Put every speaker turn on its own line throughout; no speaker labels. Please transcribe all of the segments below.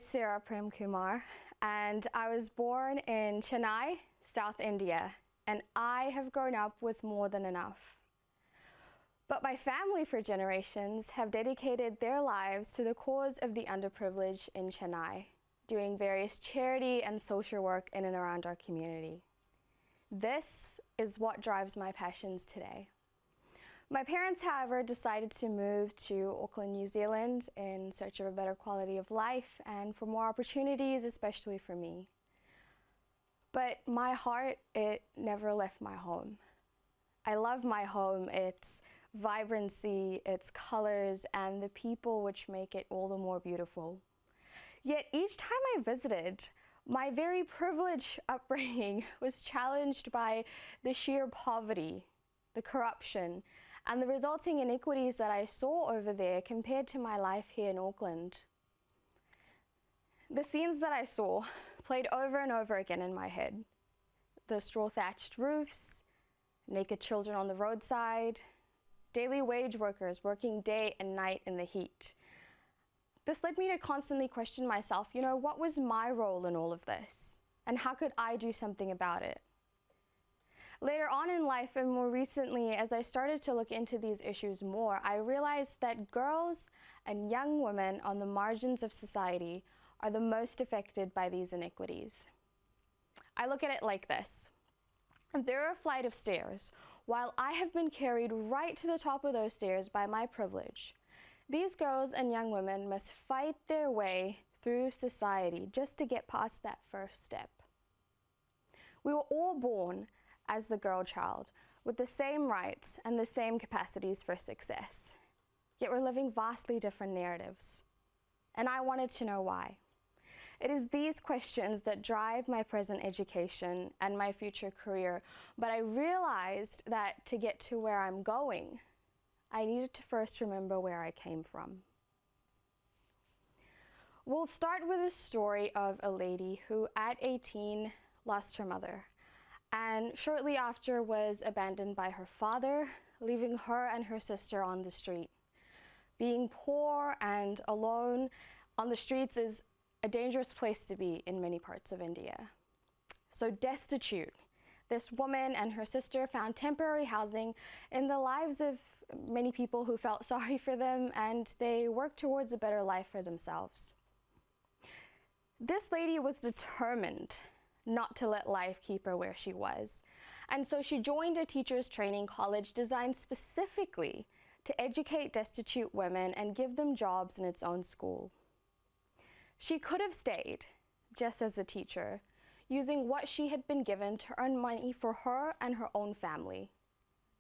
Sarah Premkumar, and I was born in Chennai, South India, and I have grown up with more than enough. But my family for generations have dedicated their lives to the cause of the underprivileged in Chennai, doing various charity and social work in and around our community. This is what drives my passions today. My parents, however, decided to move to Auckland, New Zealand in search of a better quality of life and for more opportunities, especially for me. But my heart, it never left my home. I love my home, its vibrancy, its colors, and the people which make it all the more beautiful. Yet each time I visited, my very privileged upbringing was challenged by the sheer poverty, the corruption, and the resulting inequities that I saw over there compared to my life here in Auckland. The scenes that I saw played over and over again in my head. The straw-thatched roofs, naked children on the roadside, daily wage workers working day and night in the heat. This led me to constantly question myself, what was my role in all of this? And how could I do something about it? Later on in life, and more recently, as I started to look into these issues more, I realized that girls and young women on the margins of society are the most affected by these inequities. I look at it like this. If there are a flight of stairs, while I have been carried right to the top of those stairs by my privilege, these girls and young women must fight their way through society just to get past that first step. We were all born as the girl child, with the same rights and the same capacities for success. Yet we're living vastly different narratives. And I wanted to know why. It is these questions that drive my present education and my future career, but I realized that to get to where I'm going, I needed to first remember where I came from. We'll start with a story of a lady who at 18 lost her mother, and shortly after was abandoned by her father, leaving her and her sister on the street. Being poor and alone on the streets is a dangerous place to be in many parts of India. So destitute, this woman and her sister found temporary housing in the lives of many people who felt sorry for them, and they worked towards a better life for themselves. This lady was determined not to let life keep her where she was. And so she joined a teacher's training college designed specifically to educate destitute women and give them jobs in its own school. She could have stayed just as a teacher, using what she had been given to earn money for her and her own family,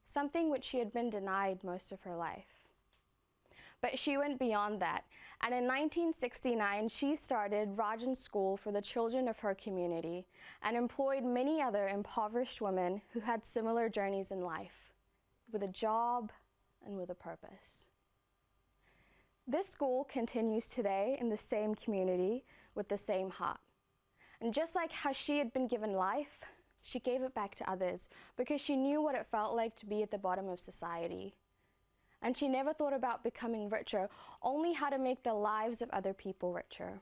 something which she had been denied most of her life. But she went beyond that, and in 1969 she started Rajan School for the children of her community and employed many other impoverished women who had similar journeys in life, with a job and with a purpose. This school continues today in the same community with the same heart. And just like how she had been given life, she gave it back to others because she knew what it felt like to be at the bottom of society. And she never thought about becoming richer, only how to make the lives of other people richer,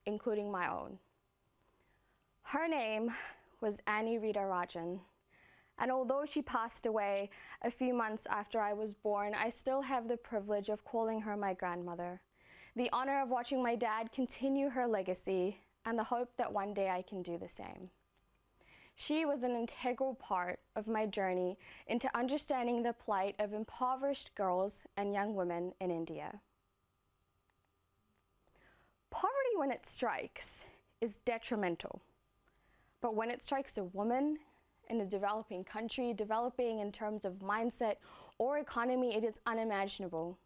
including my own. Her name was Annie Rita Rajan, and although she passed away a few months after I was born, I still have the privilege of calling her my grandmother, the honor of watching my dad continue her legacy, and the hope that one day I can do the same. She was an integral part of my journey into understanding the plight of impoverished girls and young women in India. Poverty, when it strikes, is detrimental. But when it strikes a woman in a developing country, developing in terms of mindset or economy, it is unimaginable.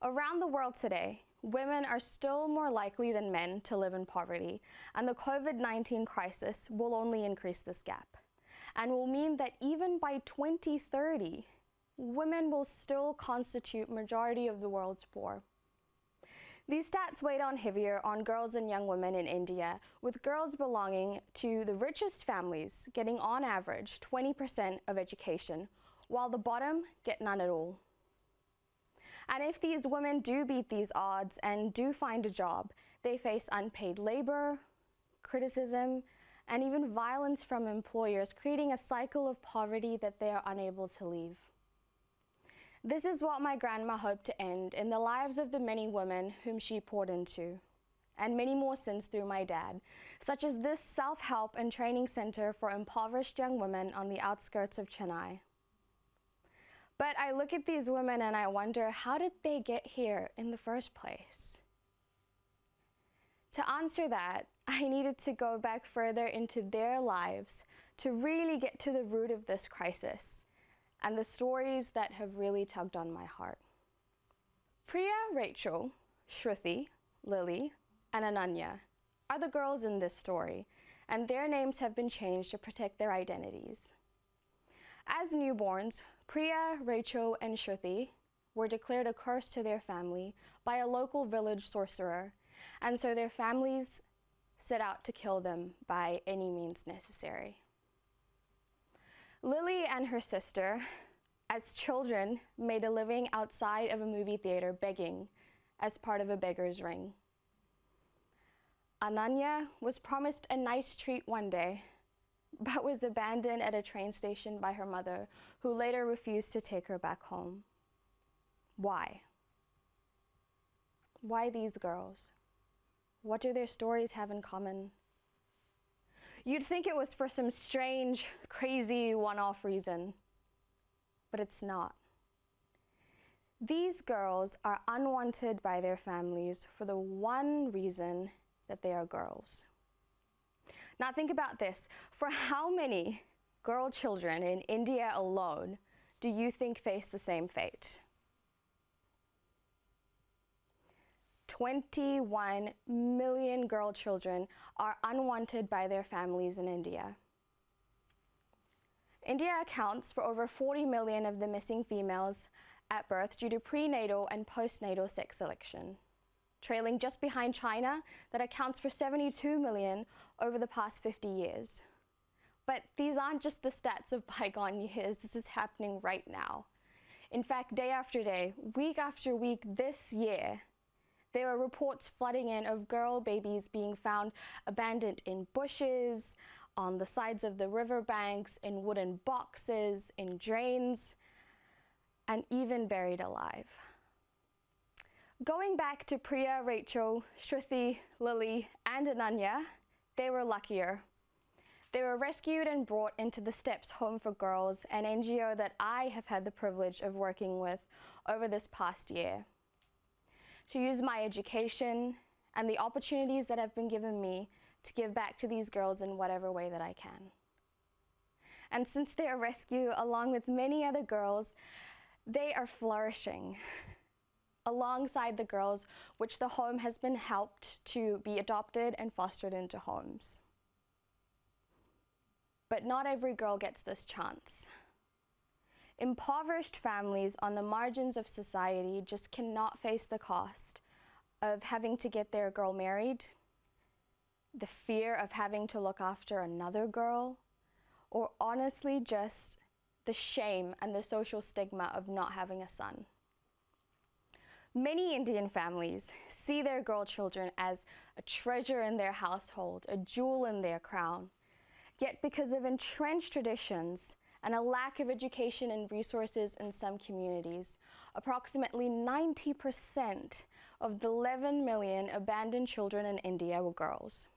Around the world today, women are still more likely than men to live in poverty, and the COVID-19 crisis will only increase this gap, and will mean that even by 2030, women will still constitute majority of the world's poor. These stats weigh down heavier on girls and young women in India, with girls belonging to the richest families getting on average 20% of education, while the bottom get none at all. And if these women do beat these odds and do find a job, They face unpaid labor, criticism, and even violence from employers, creating a cycle of poverty that they are unable to leave. This is what my grandma hoped to end in the lives of the many women whom she poured into, and many more since through my dad, such as this self-help and training center for impoverished young women on the outskirts of Chennai. But I look at these women and I wonder, how did they get here in the first place? To answer that, I needed to go back further into their lives to really get to the root of this crisis and the stories that have really tugged on my heart. Priya, Rachel, Shruti, Lily, and Ananya are the girls in this story, and their names have been changed to protect their identities. As newborns, Priya, Rachel, and Shruti were declared a curse to their family by a local village sorcerer, and so their families set out to kill them by any means necessary. Lily and her sister, as children, made a living outside of a movie theater begging as part of a beggar's ring. Ananya was promised a nice treat one day, but was abandoned at a train station by her mother, who later refused to take her back home. Why? Why these girls? What do their stories have in common? You'd think it was for some strange, crazy, one-off reason, but it's not. These girls are unwanted by their families for the one reason that they are girls. Now think about this. For how many girl children in India alone do you think face the same fate? 21 million girl children are unwanted by their families in India. India accounts for over 40 million of the missing females at birth due to prenatal and postnatal sex selection, trailing just behind China that accounts for 72 million over the past 50 years. But these aren't just the stats of bygone years, this is happening right now. In fact, day after day, week after week this year, there are reports flooding in of girl babies being found abandoned in bushes, on the sides of the riverbanks, in wooden boxes, in drains, and even buried alive. Going back to Priya, Rachel, Shruti, Lily, and Ananya, they were luckier. They were rescued and brought into the Steps Home for Girls, an NGO that I have had the privilege of working with over this past year, to use my education and the opportunities that have been given me to give back to these girls in whatever way that I can. And since their rescue, along with many other girls, they are flourishing alongside the girls which the home has been helped to be adopted and fostered into homes. But not every girl gets this chance. Impoverished families on the margins of society just cannot face the cost of having to get their girl married, the fear of having to look after another girl, or honestly just the shame and the social stigma of not having a son. Many Indian families see their girl children as a treasure in their household, a jewel in their crown. Yet because of entrenched traditions and a lack of education and resources in some communities, approximately 90% of the 11 million abandoned children in India were girls.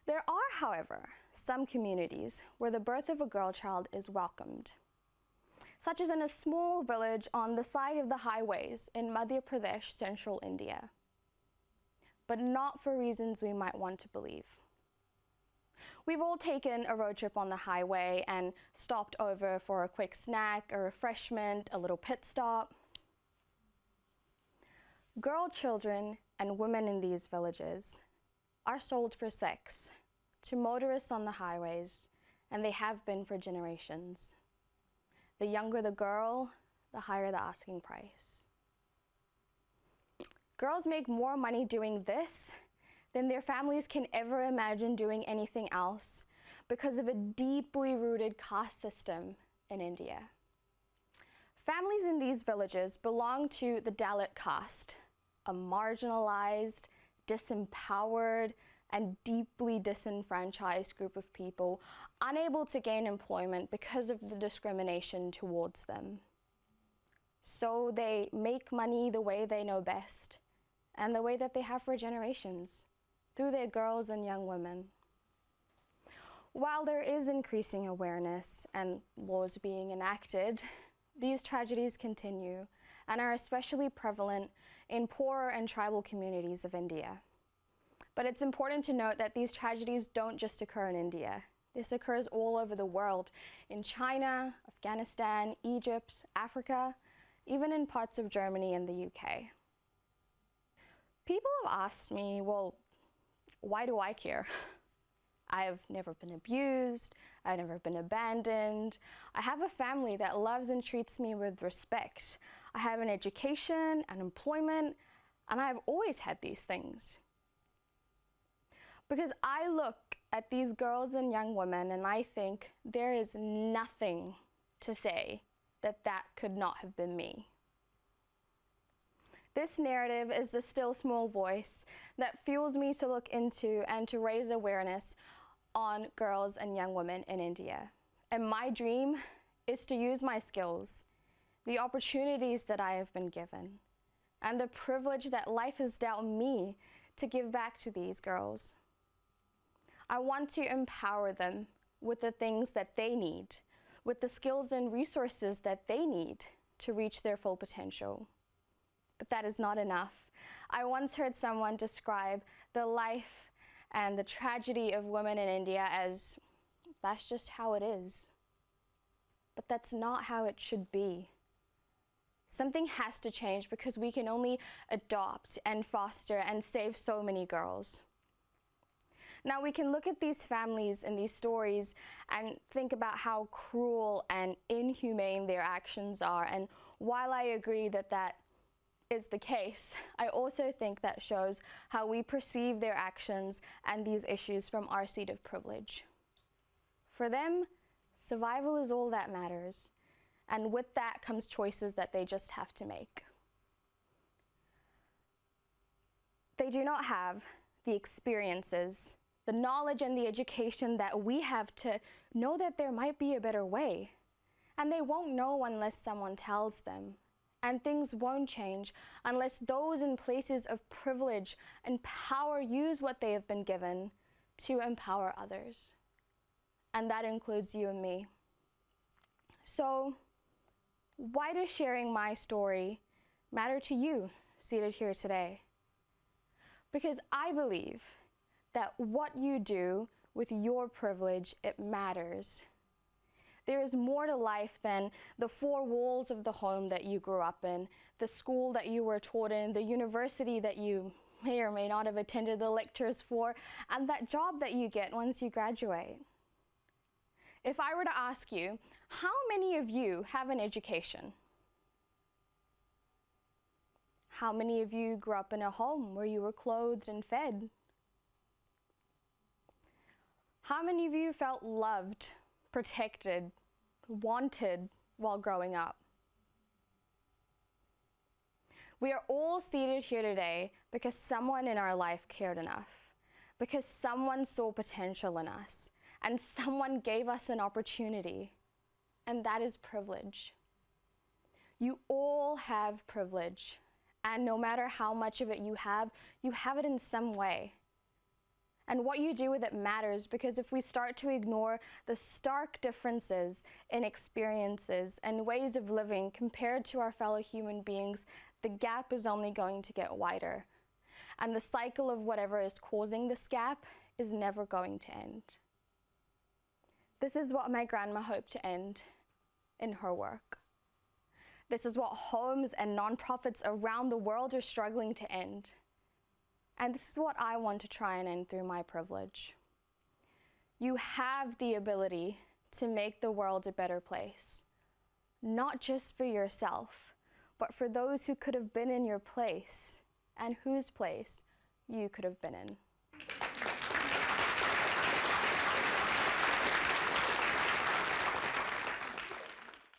There are, however, some communities where the birth of a girl child is welcomed, such as in a small village on the side of the highways in Madhya Pradesh, central India, but not for reasons we might want to believe. We've all taken a road trip on the highway and stopped over for a quick snack, a refreshment, a little pit stop. Girl children and women in these villages are sold for sex to motorists on the highways, and they have been for generations. The younger the girl, the higher the asking price. Girls make more money doing this than their families can ever imagine doing anything else because of a deeply rooted caste system in India. Families in these villages belong to the Dalit caste, a marginalized, disempowered, and deeply disenfranchised group of people unable to gain employment because of the discrimination towards them. So they make money the way they know best and the way that they have for generations, through their girls and young women. While there is increasing awareness and laws being enacted, these tragedies continue and are especially prevalent in poorer and tribal communities of India. But it's important to note that these tragedies don't just occur in India. This occurs all over the world, in China, Afghanistan, Egypt, Africa, even in parts of Germany and the UK. People have asked me, well, why do I care? I've never been abused, I've never been abandoned. I have a family that loves and treats me with respect. I have an education and employment, and I've always had these things. Because I look at these girls and young women and I think there is nothing to say that that could not have been me. This narrative is the still small voice that fuels me to look into and to raise awareness on girls and young women in India. And my dream is to use my skills, the opportunities that I have been given, and the privilege that life has dealt me to give back to these girls. I want to empower them with the things that they need, with the skills and resources that they need to reach their full potential. But that is not enough. I once heard someone describe the life and the tragedy of women in India as, that's just how it is. But that's not how it should be. Something has to change because we can only adopt and foster and save so many girls. Now we can look at these families and these stories and think about how cruel and inhumane their actions are. And while I agree that that is the case, I also think that shows how we perceive their actions and these issues from our seat of privilege. For them, survival is all that matters. And with that comes choices that they just have to make. They do not have the experiences, the knowledge and the education that we have to know that there might be a better way. And they won't know unless someone tells them. And things won't change unless those in places of privilege and power use what they have been given to empower others. And that includes you and me. So, why does sharing my story matter to you seated here today? Because I believe that what you do with your privilege, it matters. There is more to life than the four walls of the home that you grew up in, the school that you were taught in, the university that you may or may not have attended the lectures for, and that job that you get once you graduate. If I were to ask you, how many of you have an education? How many of you grew up in a home where you were clothed and fed? How many of you felt loved, protected, wanted while growing up? We are all seated here today because someone in our life cared enough, because someone saw potential in us, and someone gave us an opportunity, and that is privilege. You all have privilege, and no matter how much of it you have it in some way. And what you do with it matters, because if we start to ignore the stark differences in experiences and ways of living compared to our fellow human beings, the gap is only going to get wider. And the cycle of whatever is causing this gap is never going to end. This is what my grandma hoped to end in her work. This is what homes and nonprofits around the world are struggling to end. And this is what I want to try and end through my privilege. You have the ability to make the world a better place, not just for yourself, but for those who could have been in your place and whose place you could have been in.